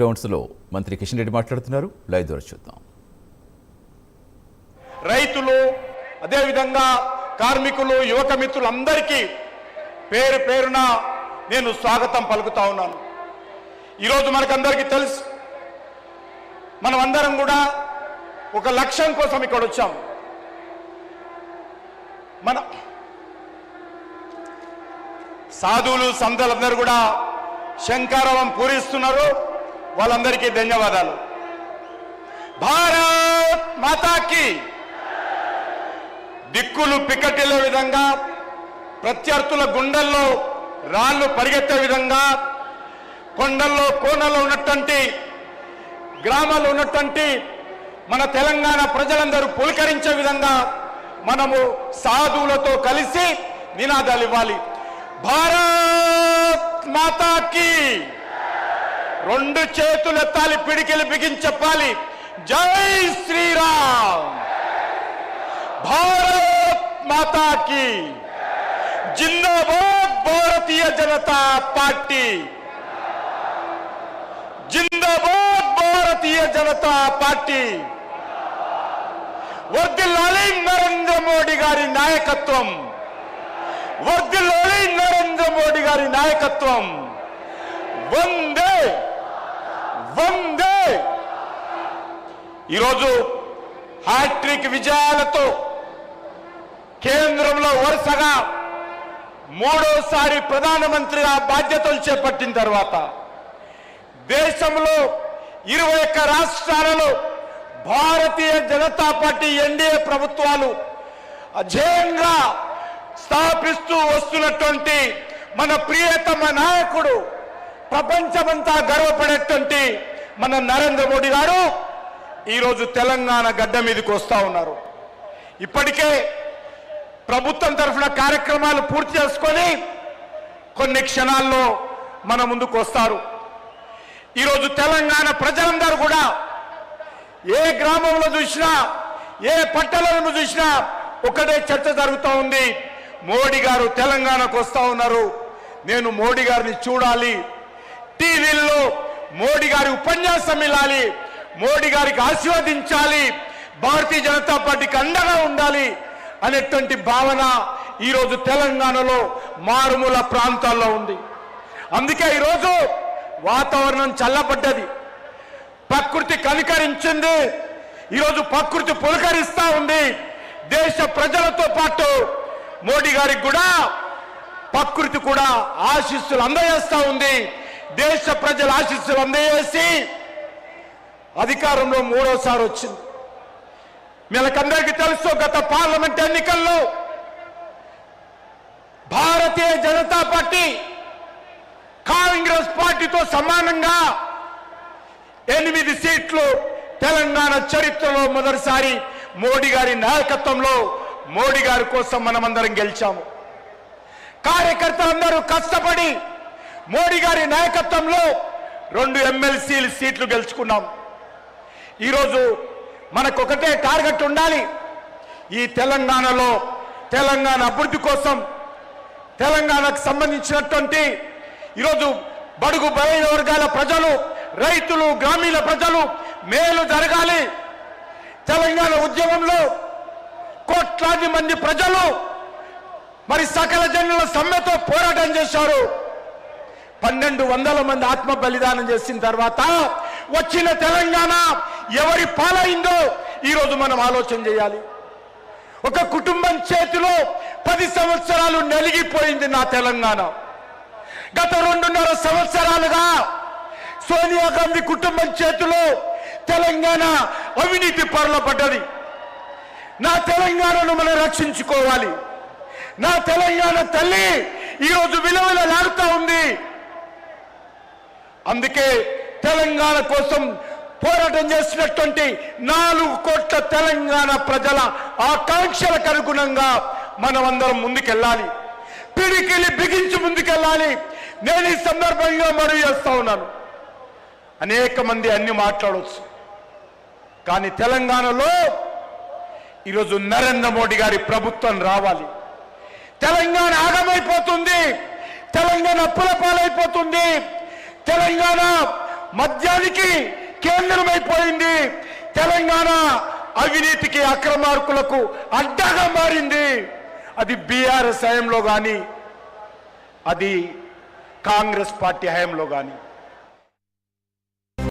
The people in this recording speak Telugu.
గ్రౌండ్స్లో మంత్రి కిషన్ రెడ్డి మాట్లాడుతున్నారు. లైవ్ ద్వారా చూద్దాం. రైతులు, అదేవిధంగా కార్మికులు, యువక మిత్రులందరికీ పేరు పేరున నేను స్వాగతం పలుకుతా ఉన్నాను. ఈరోజు మనకందరికీ తెలుసు, మనమందరం కూడా ఒక లక్ష్యం కోసం ఇక్కడ వచ్చాం. మన సాధువులు, సంతులందరూ కూడా శంకారావం పూరిస్తున్నారు. వాళ్ళందరికీ ధన్యవాదాలు. భారత్ మాతాకి. దిక్కులు పిక్కటిల్లే విధంగా, ప్రత్యర్థుల గుండెల్లో రాళ్లు పరిగెత్తే విధంగా, కొండల్లో కోనల్లో ఉన్నటువంటి గ్రామాల్లో ఉన్నటువంటి మన తెలంగాణ ప్రజలందరూ పులకరించే విధంగా మనము సాధువులతో కలిసి నినాదాలు ఇవ్వాలి. భారత్ మాతాకి. రెండు చేతులు ఎత్తాలి, పిడికిలు బిగించి చెప్పాలి, జై శ్రీరామ్. భారత్ మాతాకి. జిందాబాద్ భారతీయ జనతా పార్టీ. జిందాబాద్ భారతీయ జనతా పార్టీ. వర్ధిల్లాలి నరేంద్ర మోడీ గారి నాయకత్వం. వర్ధిల్లాలి నరేంద్ర మోడీ గారి నాయకత్వం. వందే వందే. ఈరోజు హ్యాట్రిక్ విజయాలతో కేంద్రంలో వరుసగా మూడోసారి ప్రధానమంత్రిగా బాధ్యతలు చేపట్టిన తర్వాత దేశంలో 21 రాష్ట్రాలలో భారతీయ జనతా పార్టీ ఎన్డీఏ ప్రభుత్వాలు అజేయంగా స్థాపిస్తూ వస్తున్నటువంటి మన ప్రియతమ నాయకుడు, ప్రపంచమంతా గర్వపడేటువంటి మన నరేంద్ర మోడీ గారు ఈరోజు తెలంగాణ గడ్డ మీదకి వస్తూ ఉన్నారు. ఇప్పటికే ప్రభుత్వం తరఫున కార్యక్రమాలు పూర్తి చేసుకొని కొన్ని క్షణాల్లో మన ముందుకు వస్తారు. ఈరోజు తెలంగాణ ప్రజలందరూ కూడా ఏ గ్రామంలో చూసినా, ఏ పట్టణంలో చూసినా ఒకటే చర్చ జరుగుతూ ఉంది. మోడీ గారు తెలంగాణకు వస్తూ ఉన్నారు, నేను మోడీ గారిని చూడాలి, టీవీల్లో మోడీ గారి ఉపన్యాసం ఇవ్వాలి, మోడీ గారికి ఆశీర్వదించాలి, భారతీయ జనతా పార్టీకి అండగా ఉండాలి అనేటువంటి భావన ఈరోజు తెలంగాణలో మారుమూల ప్రాంతాల్లో ఉంది. అందుకే ఈరోజు వాతావరణం చల్లబడ్డది, ప్రకృతి కనికరించింది. ఈరోజు ప్రకృతి పులకరిస్తా ఉంది. దేశ ప్రజలతో పాటు మోడీ గారికి కూడా ప్రకృతి కూడా ఆశీస్సులు అందజేస్తా ఉంది. దేశ ప్రజల ఆశీస్సులు అందజేసి అధికారంలో మూడోసారి వచ్చింది. మీకందరికీ తెలుసు, గత పార్లమెంట్ ఎన్నికల్లో భారతీయ జనతా పార్టీ కాంగ్రెస్ పార్టీతో సమానంగా 8 సీట్లు తెలంగాణ చరిత్రలో మొదటిసారి మోడీ గారి నాయకత్వంలో మోడీ గారి కోసం మనమందరం గెలిచాము. కార్యకర్తలందరూ కష్టపడి మోడీ గారి నాయకత్వంలో 2 ఎమ్మెల్సీ సీట్లు గెలుచుకున్నాం. ఈరోజు మనకు ఒకటే టార్గెట్ ఉండాలి. ఈ తెలంగాణలో తెలంగాణ అభివృద్ధి కోసం, తెలంగాణకు సంబంధించినటువంటి ఈరోజు బడుగు బలైన వర్గాల ప్రజలు, రైతులు, గ్రామీణ ప్రజలు మేలు జరగాలి. తెలంగాణ ఉద్యమంలో కోట్లాది మంది ప్రజలు మరి సకల జనుల సమ్మెతో పోరాటం చేశారు. 1200 మంది ఆత్మ బలిదానం చేసిన తర్వాత వచ్చిన తెలంగాణ ఎవరి పాలైందో ఈరోజు మనం ఆలోచన చేయాలి. ఒక కుటుంబం చేతిలో 10 సంవత్సరాలు నలిగిపోయింది నా తెలంగాణ. గత 2.5 సంవత్సరాలుగా సోనియా గాంధీ కుటుంబం చేతిలో తెలంగాణ అవినీతి పరుల పడ్డది. నా తెలంగాణను మనం రక్షించుకోవాలి. నా తెలంగాణ తల్లి ఈరోజు విలువలాడుతూ ఉంది. అందుకే తెలంగాణ కోసం పోరాటం చేసినటువంటి 4 కోట్ల తెలంగాణ ప్రజల ఆకాంక్షలకు అనుగుణంగా మనమందరం ముందుకెళ్ళాలి, పిడికిలి బిగించి ముందుకెళ్ళాలి. నేను ఈ సందర్భంగా మనవి చేస్తా ఉన్నాను. అనేక మంది అన్ని మాట్లాడవచ్చు, కానీ తెలంగాణలో ఈరోజు నరేంద్ర మోడీ గారి ప్రభుత్వం రావాలి. తెలంగాణ ఆగమైపోతుంది, తెలంగాణ అప్పుల పాలైపోతుంది, తెలంగాణ మద్యానికి కేంద్రమైపోయింది. తెలంగాణ అవినీతికి అక్రమార్కులకు అడ్డాగా మారింది. అది బీఆర్ఎస్ హయాంలో కానీ, అది కాంగ్రెస్ పార్టీ హయాంలో కానీ.